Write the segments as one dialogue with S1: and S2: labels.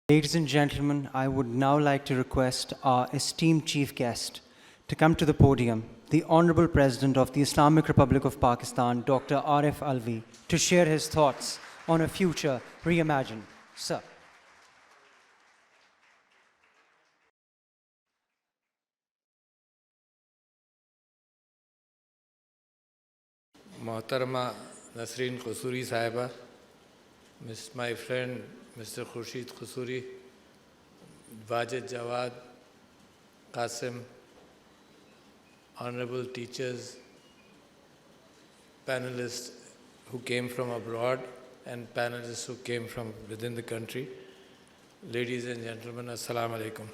S1: Ladies and gentlemen, I would now like to request our esteemed chief guest to come to the podium, the Honorable President of the Islamic Republic of Pakistan, Dr. Arif Alvi, to share his thoughts on a future reimagined. Sir.
S2: Mohtarama Nasreen Qusuri Sahiba, my friend Mr. Khurshid Qusuri, Wajid Jawad, Qasim, honorable teachers, panelists who came from abroad and panelists who came from within the country, ladies and gentlemen, Assalamu alaikum.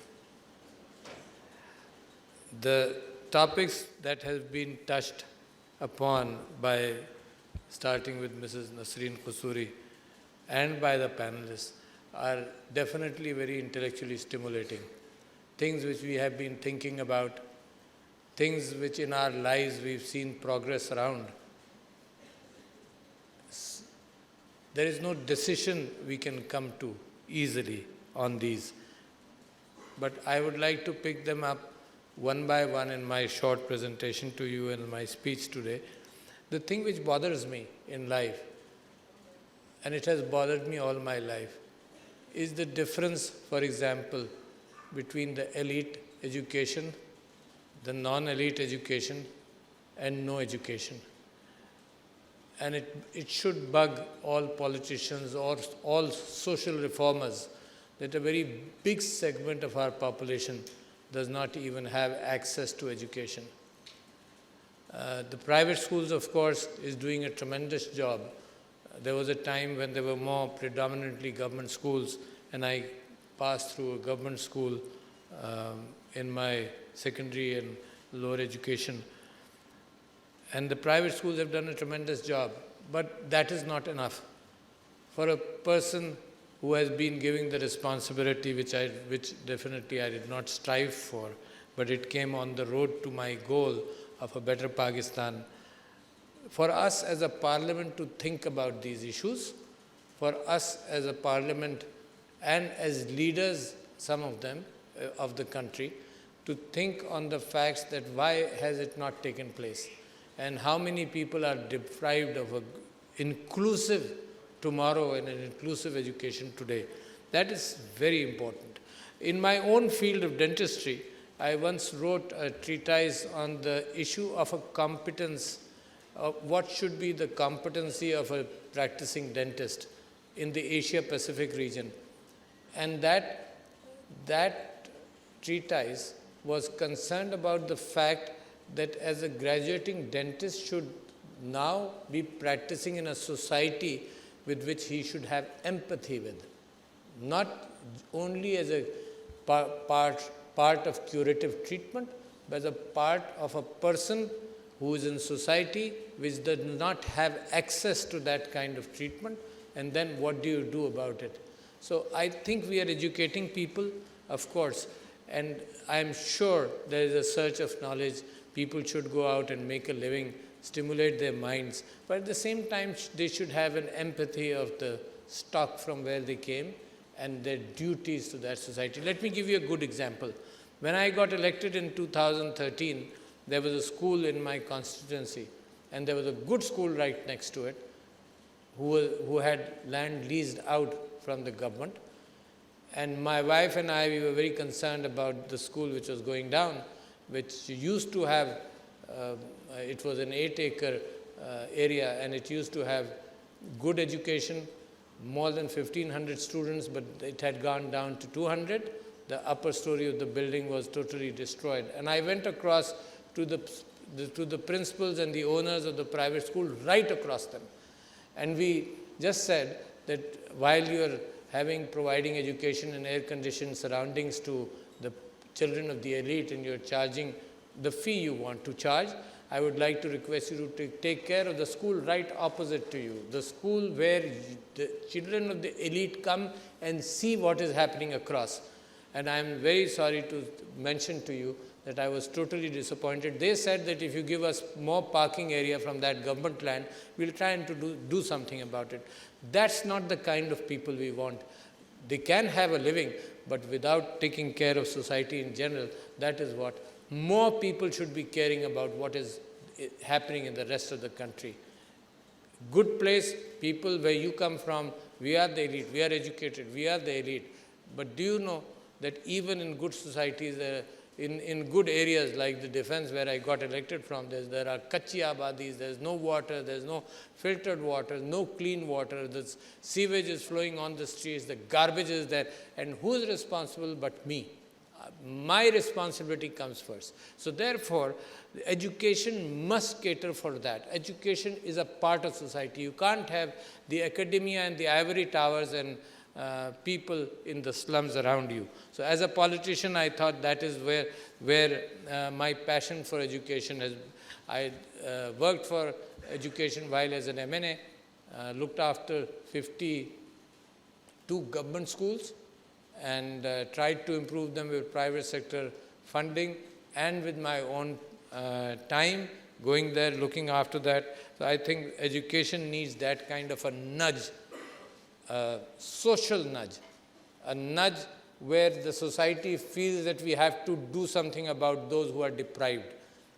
S2: The topics that have been touched upon by starting with Mrs. Nasreen Qusuri and by the panelists are definitely very intellectually stimulating. Things which we have been thinking about, things which in our lives we've seen progress around. There is no decision we can come to easily on these. But I would like to pick them up one by one in my short presentation to you and my speech today. The thing which bothers me in life, and it has bothered me all my life, is the difference, for example, between the elite education, the non-elite education, and no education. And it should bug all politicians or all social reformers that a very big segment of our population does not even have access to education. The private schools, of course, is doing a tremendous job. There was a time when there were more predominantly government schools, and I passed through a government school in my secondary and lower education. And the private schools have done a tremendous job, but that is not enough. For a person who has been giving the responsibility, which definitely I did not strive for, but it came on the road to my goal of a better Pakistan. For us as a parliament to think about these issues, for us as a parliament and as leaders, some of them, of the country, to think on the facts that why has it not taken place, and how many people are deprived of an inclusive tomorrow and an inclusive education today. That is very important. In my own field of dentistry, I once wrote a treatise on the issue of a competence, what should be the competency of a practicing dentist in the Asia-Pacific region. And that treatise was concerned about the fact that as a graduating dentist should now be practicing in a society with which he should have empathy with, not only as a part of curative treatment, but as a part of a person who is in society which does not have access to that kind of treatment, and then what do you do about it? So I think we are educating people, of course, and I am sure there is a search of knowledge. People should go out and make a living, stimulate their minds, but at the same time they should have an empathy of the stock from where they came and their duties to that society. Let me give you a good example. When I got elected in 2013, there was a school in my constituency, and there was a good school right next to it who had land leased out from the government. And my wife and I, we were very concerned about the school which was going down, which used to have, it was an 8-acre area, and it used to have good education, more than 1,500 students, but it had gone down to 200. The upper story of the building was totally destroyed. And I went across to the principals and the owners of the private school, right across them. And we just said that while you are providing education in air-conditioned surroundings to the children of the elite, and you're charging the fee you want to charge, I would like to request you to take care of the school right opposite to you, the school where the children of the elite come and see what is happening across. And I'm very sorry to mention to you that I was totally disappointed. They said that if you give us more parking area from that government land, we'll try and do something about it. That's not the kind of people we want. They can have a living, but without taking care of society in general. That is what more people should be caring about, what is happening in the rest of the country. Good place, people where you come from, we are the elite, we are educated, we are the elite. But do you know that even in good societies, in good areas like the defense where I got elected from, there are kachi abadis, there's no water, there's no filtered water, no clean water, the sewage is flowing on the streets, the garbage is there, and who is responsible but me? My responsibility comes first. So therefore, education must cater for that. Education is a part of society. You can't have the academia and the ivory towers and people in the slums around you. So as a politician, I thought that is where my passion for education has. I worked for education while as an MNA, looked after 52 government schools, and tried to improve them with private sector funding and with my own time, going there, looking after that. So I think education needs that kind of a nudge, a social nudge, a nudge where the society feels that we have to do something about those who are deprived.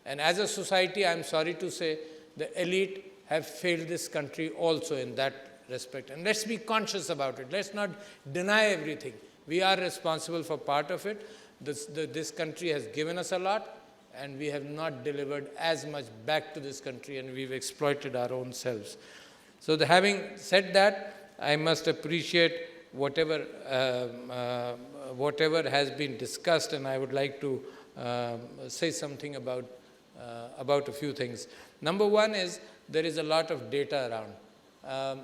S2: And as a society, I'm sorry to say, the elite have failed this country also in that respect. And let's be conscious about it. Let's not deny everything. We are responsible for part of it. This country has given us a lot, and we have not delivered as much back to this country, and we've exploited our own selves. So having said that, I must appreciate whatever has been discussed, and I would like to say something about a few things. Number one is there is a lot of data around.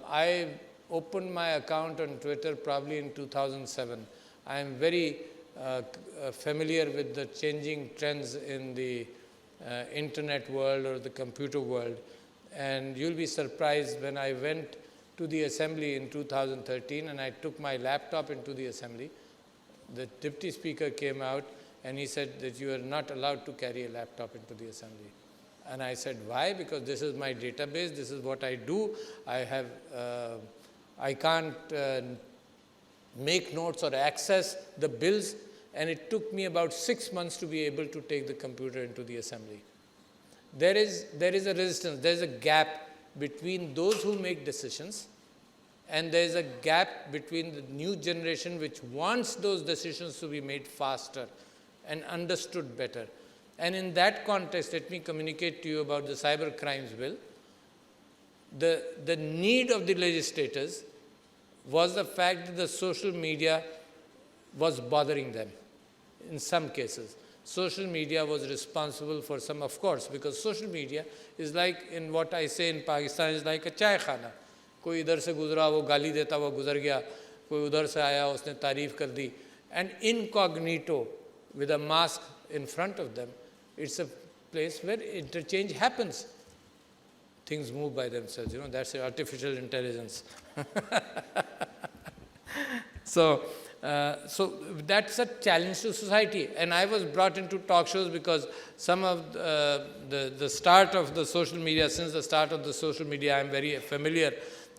S2: I opened my account on Twitter probably in 2007. I am very familiar with the changing trends in the internet world or the computer world. And you'll be surprised when I went to the assembly in 2013 and I took my laptop into the assembly. The deputy speaker came out and he said that you are not allowed to carry a laptop into the assembly. And I said, why? Because this is my database, this is what I do. I can't make notes or access the bills, and it took me about 6 months to be able to take the computer into the assembly. There is a resistance, there is a gap between those who make decisions, and there is a gap between the new generation which wants those decisions to be made faster and understood better. And in that context, let me communicate to you about the cyber crimes bill. The need of the legislators was the fact that the social media was bothering them in some cases. Social media was responsible for some, of course, because social media is like, in what I say in Pakistan, is like a chai khana. Koi idhar se guzra, wo gali deta hua guzar gaya. Koi udhar se aaya, usne tareef kar di. And incognito, with a mask in front of them, it's a place where interchange happens. Things move by themselves, that's artificial intelligence. So that's a challenge to society. And I was brought into talk shows because some of the start of the social media, since the start of the social media, I'm very familiar.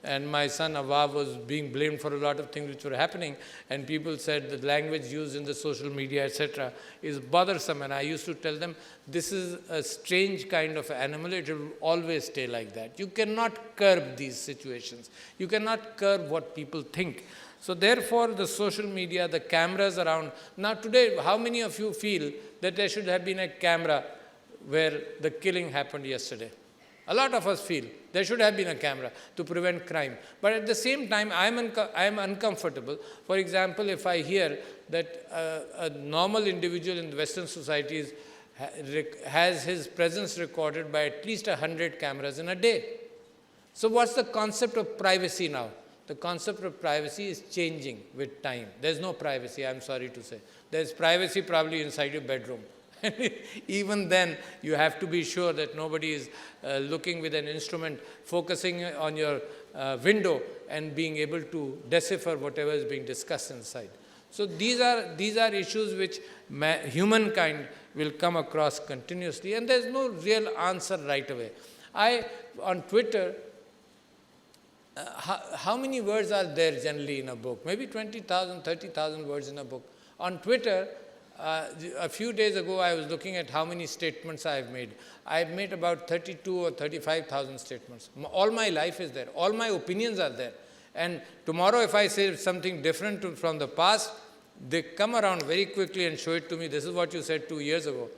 S2: And my son Awab was being blamed for a lot of things which were happening. And people said the language used in the social media, etc., is bothersome. And I used to tell them, this is a strange kind of animal. It will always stay like that. You cannot curb these situations. You cannot curb what people think. So therefore, the social media, the cameras around. Now today, how many of you feel that there should have been a camera where the killing happened yesterday? A lot of us feel there should have been a camera to prevent crime. But at the same time, I am uncomfortable. For example, if I hear that a normal individual in Western societies has his presence recorded by at least 100 cameras in a day. So what's the concept of privacy now? The concept of privacy is changing with time. There's no privacy, I'm sorry to say. There's privacy probably inside your bedroom. Even then, you have to be sure that nobody is looking with an instrument, focusing on your window and being able to decipher whatever is being discussed inside. So these are issues which humankind will come across continuously, and there's no real answer right away. On Twitter, how many words are there generally in a book? Maybe 20,000, 30,000 words in a book. On Twitter, a few days ago, I was looking at how many statements I've made. I've made about 32 or 35,000 statements. All my life is there. All my opinions are there. And tomorrow, if I say something different from the past, they come around very quickly and show it to me. This is what you said 2 years ago.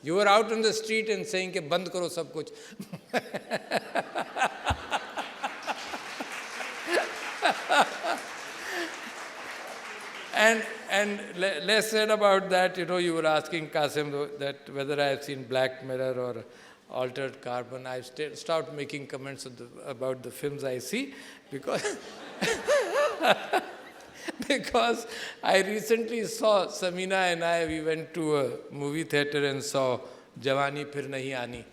S2: You were out on the street and saying, "Ke band karo sab kuch." And less said about that, you were asking Qasim that whether I have seen Black Mirror or Altered Carbon. I've stopped making comments about the films I see because because I recently saw, Samina and I, we went to a movie theater and saw Jawani Phir Nahi Aani.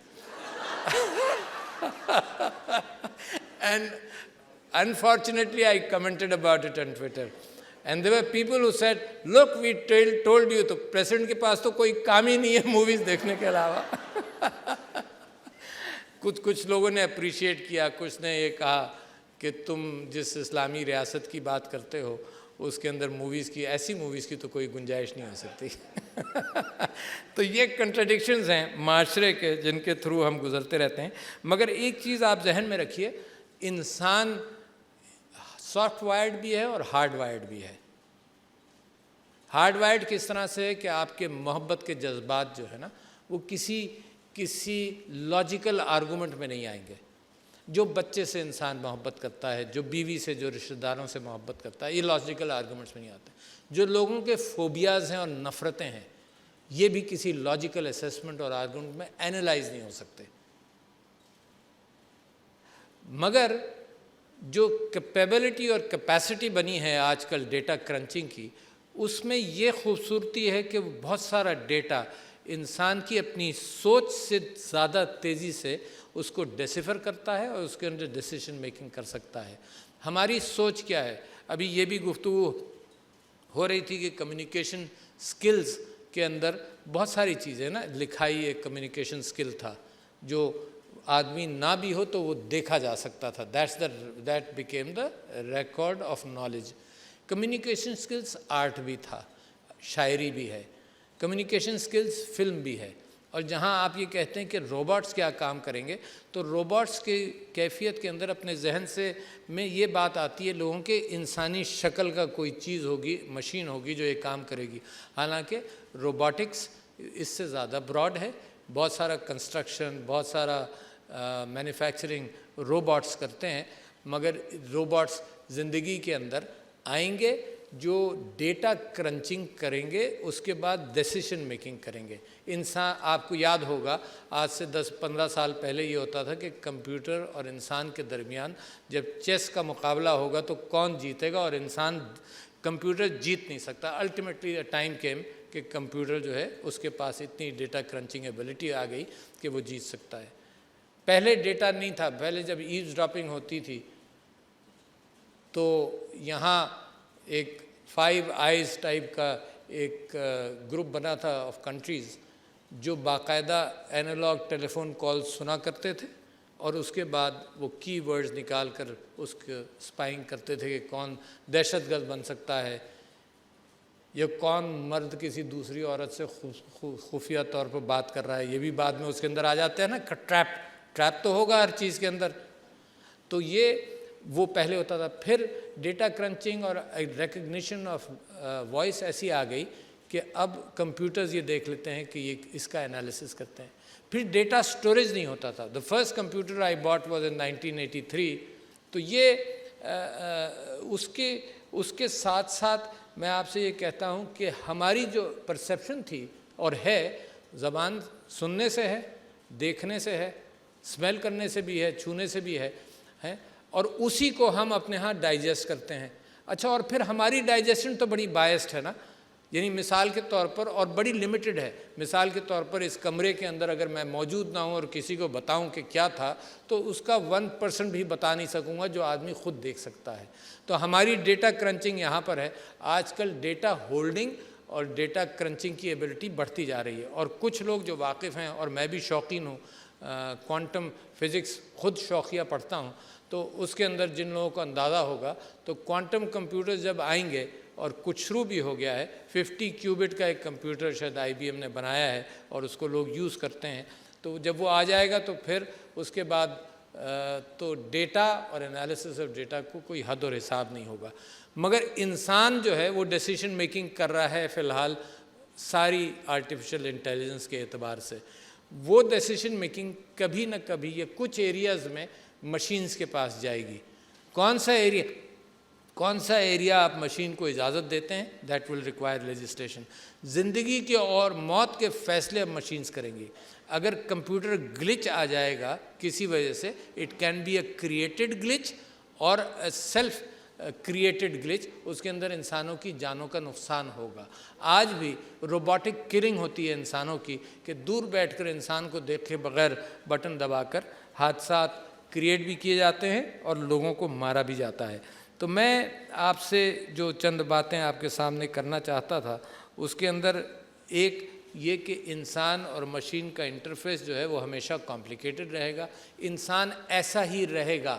S2: And unfortunately, I commented about it on Twitter. And there were people who said, "Look, we told you, to president ke paas to koi kaam hi nahi hai movies dekhne ke alawa." कुछ लोगों ने appreciate किया, कुछ ने ये कहा कि तुम जिस इस्लामी रियासत की बात करते हो उसके अंदर मूवीज़ की, ऐसी मूवीज़ की तो कोई गुंजाइश नहीं हो सकती। तो ये कंट्रडिक्शंस हैं माशरे के जिनके थ्रू हम गुजरते रहते हैं। मगर एक चीज़ आप जहन में रखिए, इंसान सॉफ्ट वायर्ड भी है और हार्ड वायर्ड भी है। हार्ड वायर्ड किस तरह से है कि आपके मोहब्बत के जज्बात जो है ना, वो किसी लॉजिकल आर्गूमेंट में नहीं आएंगे। जो बच्चे से इंसान मोहब्बत करता है, जो बीवी से, जो रिश्तेदारों से मोहब्बत करता है, ये लॉजिकल आर्गूमेंट्स में नहीं आते। जो लोगों के फोबियाज़ हैं और नफ़रतें हैं, ये भी किसी लॉजिकल असेसमेंट और आर्गूमेंट में एनालाइज नहीं हो सकते। मगर जो कैपेबिलिटी और कैपेसिटी बनी है आजकल डेटा क्रंचिंग की, उसमें ये खूबसूरती है कि बहुत सारा डेटा इंसान की अपनी सोच से ज़्यादा तेज़ी से उसको डेसिफर करता है और उसके अंदर डिसीजन मेकिंग कर सकता है। हमारी सोच क्या है? अभी ये भी गुफ्तगू हो रही थी कि कम्युनिकेशन स्किल्स के अंदर बहुत सारी चीज़ें ना, लिखाई एक कम्युनिकेशन स्किल था, जो आदमी ना भी हो तो वो देखा जा सकता था। That became the record of knowledge. Communication skills art भी था, शायरी भी है, कम्युनिकेशन स्किल्स फिल्म भी है। और जहाँ आप ये कहते हैं कि रोबोट्स क्या काम करेंगे, तो रोबोट्स की कैफियत के अंदर अपने जहन से में ये बात आती है, लोगों के इंसानी शक्ल का कोई चीज़ होगी, मशीन होगी जो ये काम करेगी। हालांकि रोबोटिक्स इससे ज़्यादा ब्रॉड है। बहुत सारा कंस्ट्रक्शन, बहुत सारा मैन्युफैक्चरिंग रोबोट्स करते हैं, मगर रोबोट्स ज़िंदगी के अंदर आएंगे जो डेटा क्रंचिंग करेंगे, उसके बाद डिसीजन मेकिंग करेंगे। इंसान, आपको याद होगा आज से 10-15 साल पहले ये होता था कि कंप्यूटर और इंसान के दरमियान जब चेस का मुकाबला होगा तो कौन जीतेगा, और इंसान, कंप्यूटर जीत नहीं सकता। अल्टीमेटली अ टाइम केम कि कंप्यूटर जो है उसके पास इतनी डेटा क्रंचिंग एबिलिटी आ गई कि वो जीत सकता है। पहले डेटा नहीं था। पहले जब ईव्सड्रॉपिंग होती थी तो यहाँ एक 5 आइज़ टाइप का एक ग्रुप बना था ऑफ कंट्रीज़ जो बाकायदा एनालॉग टेलीफोन कॉल सुना करते थे और उसके बाद वो कीवर्ड्स निकाल कर उसके स्पाइंग करते थे कि कौन दहशतगर्द बन सकता है या कौन मर्द किसी दूसरी औरत से खुफिया तौर पर बात कर रहा है। ये भी बाद में उसके अंदर आ जाते हैं ना, ट्रैप तो होगा हर चीज़ के अंदर। तो ये वो पहले होता था। फिर डेटा क्रंचिंग और रिकग्निशन ऑफ वॉइस ऐसी आ गई कि अब कंप्यूटर्स ये देख लेते हैं कि ये इसका एनालिसिस करते हैं। फिर डेटा स्टोरेज नहीं होता था। The first computer I bought was in 1983। तो ये उसके साथ साथ मैं आपसे ये कहता हूँ कि हमारी जो परसेप्शन थी और है, ज़बान सुनने से है, देखने से है, स्मेल करने से भी है, छूने से भी है, और उसी को हम अपने यहाँ डाइजेस्ट करते हैं। अच्छा, और फिर हमारी डाइजेशन तो बड़ी बायस्ड है ना, यानी मिसाल के तौर पर, और बड़ी लिमिटेड है। मिसाल के तौर पर इस कमरे के अंदर अगर मैं मौजूद ना हूँ और किसी को बताऊँ कि क्या था, तो उसका 1% भी बता नहीं सकूँगा जो आदमी खुद देख सकता है। तो हमारी डेटा क्रंचिंग यहाँ पर है। आजकल डेटा होल्डिंग और डेटा क्रंचिंग की एबिलिटी बढ़ती जा रही है, और कुछ लोग जो वाकिफ़ हैं, और मैं भी शौकीन हूँ, کوانٹم فزکس خود شوقیہ پڑھتا ہوں، تو اس کے اندر جن لوگوں کو اندازہ ہوگا تو کوانٹم کمپیوٹر جب آئیں گے، اور کچھ شروع بھی ہو گیا ہے، 50 کیوبٹ کا ایک کمپیوٹر شاید IBM نے بنایا ہے اور اس کو لوگ یوز کرتے ہیں، تو جب وہ آ جائے گا تو پھر اس کے بعد تو ڈیٹا اور انالیسس آف ڈیٹا کو کوئی حد اور حساب نہیں ہوگا. مگر انسان جو ہے وہ ڈیسیشن میکنگ کر رہا ہے فی الحال ساری آرٹیفیشل انٹیلیجنس کے اعتبار سے. وہ ڈیسیشن میکنگ کبھی نہ کبھی یہ کچھ ایریاز میں مشینز کے پاس جائے گی. کون سا ایریا آپ مشین کو اجازت دیتے ہیں؟ That will require legislation. زندگی کے اور موت کے فیصلے اب مشینز کریں گی. اگر کمپیوٹر گلچ آ جائے گا کسی وجہ سے، it can be a created glitch اور سیلف کریٹڈ گلچ، اس کے اندر انسانوں کی جانوں کا نقصان ہوگا. آج بھی روبوٹک کلنگ ہوتی ہے انسانوں کی، کہ دور بیٹھ کر انسان کو دیکھے بغیر بٹن دبا کر حادثات کریٹ بھی کیے جاتے ہیں اور لوگوں کو مارا بھی جاتا ہے. تو میں آپ سے جو چند باتیں آپ کے سامنے کرنا چاہتا تھا، اس کے اندر ایک یہ کہ انسان اور مشین کا انٹرفیس جو ہے وہ ہمیشہ کمپلیکیٹڈ رہے گا. انسان ایسا ہی رہے گا.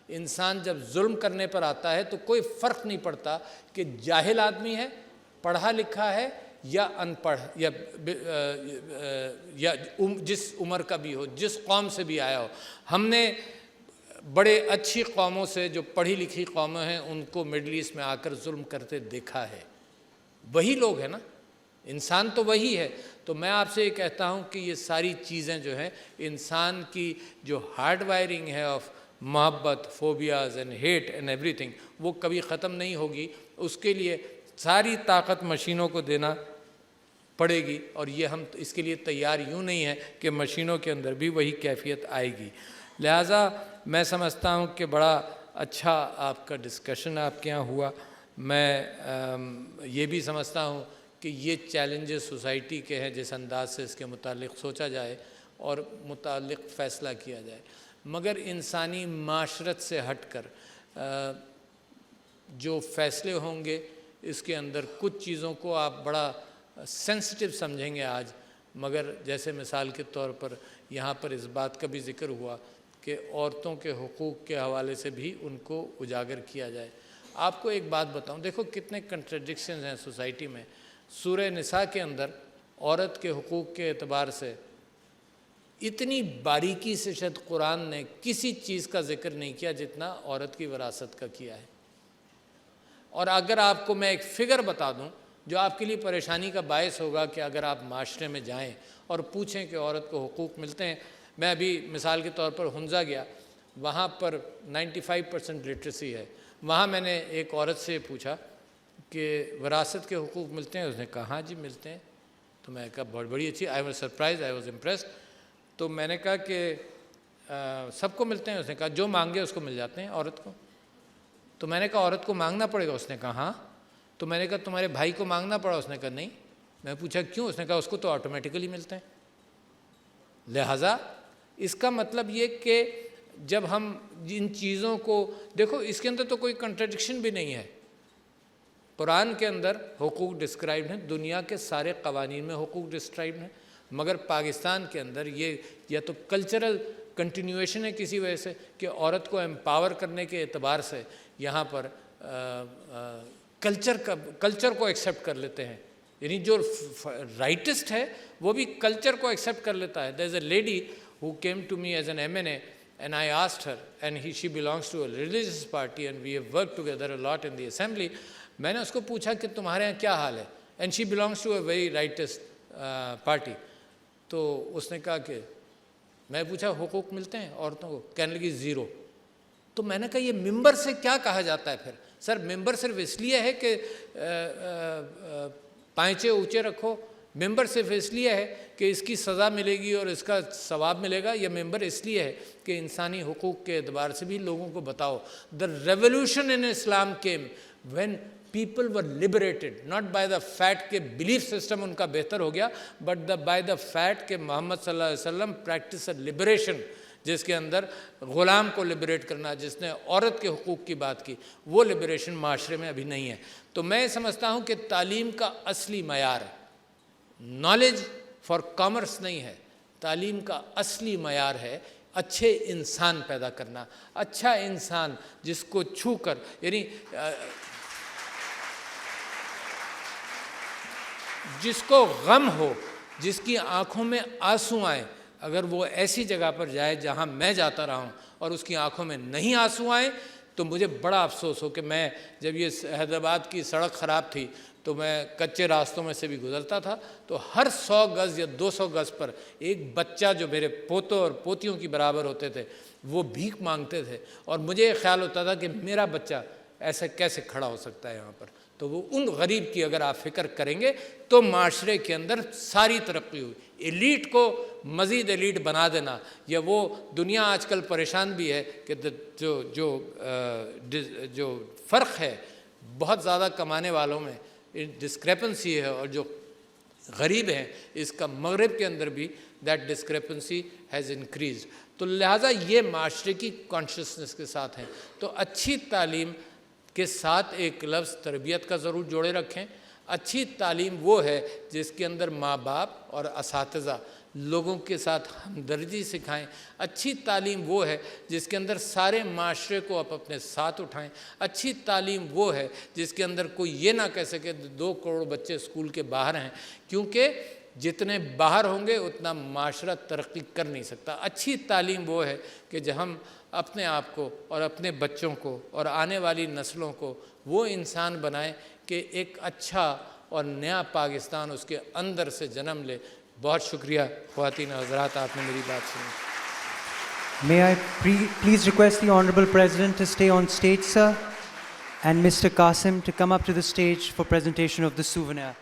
S2: انسان جب ظلم کرنے پر آتا ہے تو کوئی فرق نہیں پڑتا کہ جاہل آدمی ہے، پڑھا لکھا ہے یا ان پڑھ، یا جس عمر کا بھی ہو، جس قوم سے بھی آیا ہو. ہم نے بڑے اچھی قوموں سے، جو پڑھی لکھی قومیں ہیں، ان کو مڈل ایسٹ میں آ کر ظلم کرتے دیکھا ہے. وہی لوگ ہیں نا، انسان تو وہی ہے. تو میں آپ سے یہ کہتا ہوں کہ یہ ساری چیزیں جو ہیں، انسان کی جو ہارڈ وائرنگ ہے آف محبت، فوبیاز اینڈ ہیٹ اینڈ ایوری تھنگ، وہ کبھی ختم نہیں ہوگی. اس کے لیے ساری طاقت مشینوں کو دینا پڑے گی، اور یہ ہم اس کے لیے تیار یوں نہیں ہیں کہ مشینوں کے اندر بھی وہی کیفیت آئے گی. لہٰذا میں سمجھتا ہوں کہ بڑا اچھا آپ کا ڈسکشن آپ کے یہاں ہوا. میں یہ بھی سمجھتا ہوں کہ یہ چیلنجز سوسائٹی کے ہیں، جس انداز سے اس کے متعلق سوچا جائے اور متعلق فیصلہ کیا جائے. مگر انسانی معاشرت سے ہٹ کر جو فیصلے ہوں گے، اس کے اندر کچھ چیزوں کو آپ بڑا سینسٹیو سمجھیں گے آج. مگر جیسے مثال کے طور پر یہاں پر اس بات کا بھی ذکر ہوا کہ عورتوں کے حقوق کے حوالے سے بھی ان کو اجاگر کیا جائے. آپ کو ایک بات بتاؤں، دیکھو کتنے کنٹرڈکشنز ہیں سوسائٹی میں. سورہ نساء کے اندر عورت کے حقوق کے اعتبار سے اتنی باریکی سے شاید قرآن نے کسی چیز کا ذکر نہیں کیا جتنا عورت کی وراثت کا کیا ہے. اور اگر آپ کو میں ایک فگر بتا دوں جو آپ کے لیے پریشانی کا باعث ہوگا کہ اگر آپ معاشرے میں جائیں اور پوچھیں کہ عورت کو حقوق ملتے ہیں. میں ابھی مثال کے طور پر ہنزا گیا، وہاں پر 95% لٹریسی ہے. وہاں میں نے ایک عورت سے پوچھا کہ وراثت کے حقوق ملتے ہیں؟ اس نے کہا ہاں جی ملتے ہیں. تو میں نے کہا بہت بڑی اچھی، I was surprise, I was impressed. تو میں نے کہا کہ سب کو ملتے ہیں؟ اس نے کہا جو مانگے اس کو مل جاتے ہیں عورت کو. تو میں نے کہا عورت کو مانگنا پڑے گا؟ اس نے کہا ہاں. تو میں نے کہا تمہارے بھائی کو مانگنا پڑا؟ اس نے کہا نہیں. میں پوچھا کیوں؟ اس نے کہا اس کو تو آٹومیٹیکلی ملتے ہیں. لہٰذا اس کا مطلب یہ کہ جب ہم ان چیزوں کو دیکھو، اس کے اندر تو کوئی کنٹرڈکشن بھی نہیں ہے. قرآن کے اندر حقوق ڈسکرائبڈ ہیں، دنیا کے سارے قوانین میں حقوق ڈسکرائبڈ ہیں. مگر پاکستان کے اندر یہ یا تو کلچرل کنٹینیویشن ہے کسی وجہ سے کہ عورت کو امپاور کرنے کے اعتبار سے یہاں پر کلچر کو ایکسیپٹ کر لیتے ہیں. یعنی جو رائٹسٹ ہے وہ بھی کلچر کو ایکسیپٹ کر لیتا ہے. There is a lady who came to me as an MNA and I asked her, and she belongs to a religious party and we have worked together a lot in the assembly. میں نے اس کو پوچھا کہ تمہارے یہاں کیا حال ہے؟ and she belongs to a very rightist party. تو اس نے کہا کہ میں پوچھا حقوق ملتے ہیں عورتوں کو؟ کہنے لگی زیرو. تو میں نے کہا یہ ممبر سے کیا کہا جاتا ہے پھر؟ سر ممبر صرف اس لیے ہے کہ پائچے اونچے رکھو؟ ممبر صرف اس لیے ہے کہ اس کی سزا ملے گی اور اس کا ثواب ملے گا؟ یا ممبر اس لیے ہے کہ انسانی حقوق کے اعتبار سے بھی لوگوں کو بتاؤ؟ The revolution in Islam came when people were liberated, not by the fact کہ belief system ان کا بہتر ہو گیا, but by the fact کہ محمد صلی اللہ علیہ وسلم practice a liberation, جس کے اندر غلام کو لبریٹ کرنا, جس نے عورت کے حقوق کی بات کی. وہ لبریشن معاشرے میں ابھی نہیں ہے. تو میں سمجھتا ہوں کہ تعلیم کا اصلی معیار نالج فار کامرس نہیں ہے. تعلیم کا اصلی معیار ہے اچھے انسان پیدا کرنا. اچھا انسان جس کو چھو کر یعنی جس کو غم ہو, جس کی آنکھوں میں آنسو آئیں, اگر وہ ایسی جگہ پر جائے جہاں میں جاتا رہا ہوں اور اس کی آنکھوں میں نہیں آنسو آئیں تو مجھے بڑا افسوس ہو کہ میں جب یہ حیدرآباد کی سڑک خراب تھی تو میں کچے راستوں میں سے بھی گزرتا تھا, تو ہر 100 گز یا 200 گز پر ایک بچہ جو میرے پوتوں اور پوتیوں کی برابر ہوتے تھے وہ بھیک مانگتے تھے, اور مجھے یہ خیال ہوتا تھا کہ میرا بچہ ایسے کیسے کھڑا ہو سکتا ہے یہاں پر. تو وہ ان غریب کی اگر آپ فکر کریں گے تو معاشرے کے اندر ساری ترقی ہوئی. ایلیٹ کو مزید ایلیٹ بنا دینا, یا وہ دنیا آج کل پریشان بھی ہے کہ جو فرق ہے بہت زیادہ کمانے والوں میں ڈسکریپنسی ہے, اور جو غریب ہیں اس کا مغرب کے اندر بھی دیٹ ڈسکریپنسی ہیز انکریزڈ. تو لہٰذا یہ معاشرے کی کانشیسنس کے ساتھ ہیں. تو اچھی تعلیم کے ساتھ ایک لفظ تربیت کا ضرور جوڑے رکھیں. اچھی تعلیم وہ ہے جس کے اندر ماں باپ اور اساتذہ لوگوں کے ساتھ ہمدردی سکھائیں. اچھی تعلیم وہ ہے جس کے اندر سارے معاشرے کو آپ اپنے ساتھ اٹھائیں. اچھی تعلیم وہ ہے جس کے اندر کوئی یہ نہ کہہ سکے 2 کروڑ بچے اسکول کے باہر ہیں, کیونکہ جتنے باہر ہوں گے اتنا معاشرہ ترقی کر نہیں سکتا. اچھی تعلیم وہ ہے کہ جب ہم اپنے آپ کو اور اپنے بچوں کو اور آنے والی نسلوں کو وہ انسان بنائیں کہ ایک اچھا اور نیا پاکستان اس کے اندر سے جنم لے. بہت شکریہ خواتین و حضرات, آپ نے میری بات سنی.
S1: May I please request the Honorable President to stay on stage, sir, and Mr. Qasim to come up to the stage for presentation of the souvenir.